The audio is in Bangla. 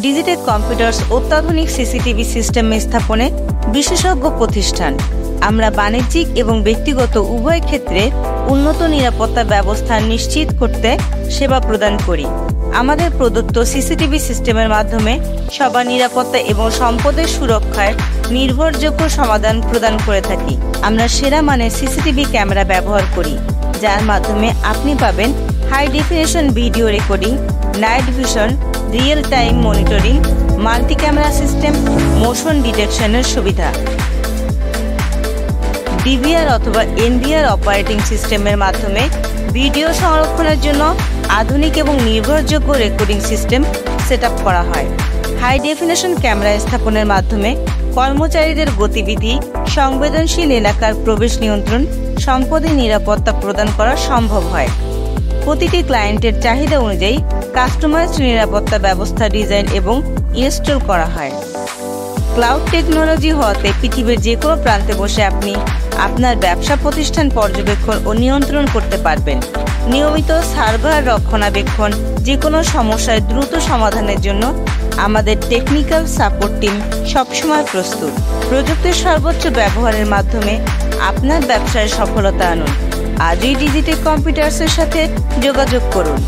ডিজিটেক কম্পিউটার্স অত্যাধুনিক সিসিটিভি সিস্টেম স্থাপনে বিশেষজ্ঞ প্রতিষ্ঠান। আমরা বাণিজ্যিক এবং ব্যক্তিগত উভয় ক্ষেত্রে উন্নত নিরাপত্তা ব্যবস্থা নিশ্চিত করতে সেবা প্রদান করি। আমাদের প্রদত্ত সিসিটিভি সিস্টেমের মাধ্যমে সবার নিরাপত্তা এবং সম্পদের সুরক্ষার নির্ভরযোগ্য সমাধান প্রদান করে থাকি। আমরা সেরা মানের সিসিটিভি ক্যামেরা ব্যবহার করি, যার মাধ্যমে আপনি পাবেন high definition video recording, night vision, real time monitoring, multi camera system, motion ডিটেকশনের সুবিধা। ডিভিআর অথবা এনভিআর অপারেটিং সিস্টেমের মাধ্যমে ভিডিও সংরক্ষণের জন্য আধুনিক এবং নির্ভরযোগ্য রেকর্ডিং সিস্টেম সেট করা হয়। হাই ডেফিনেশন ক্যামেরা স্থাপনের মাধ্যমে কর্মচারীদের গতিবিধি, সংবেদনশীল এলাকার প্রবেশ নিয়ন্ত্রণ, সম্পদের নিরাপত্তা প্রদান করা সম্ভব হয়। প্রতিটি ক্লায়েন্টের চাহিদা অনুযায়ী কাস্টমাইজড নিরাপত্তা ব্যবস্থা ডিজাইন এবং ইনস্টল করা হয়। ক্লাউড টেকনোলজি হওয়াতে পৃথিবীর যে কোনো প্রান্তে বসে আপনি আপনার ব্যবসা প্রতিষ্ঠান পর্যবেক্ষণ ও নিয়ন্ত্রণ করতে পারবেন। নিয়মিত সার্ভার রক্ষণাবেক্ষণ, যে কোনো সমস্যার দ্রুত সমাধানের জন্য আমাদের টেকনিক্যাল সাপোর্ট টিম সবসময় প্রস্তুত। প্রযুক্তির সর্বোচ্চ ব্যবহারের মাধ্যমে আপনার ব্যবসায় সফলতা আনুন। আজই ডিজিটেক কম্পিউটার্সের সাথে যোগাযোগ করুন।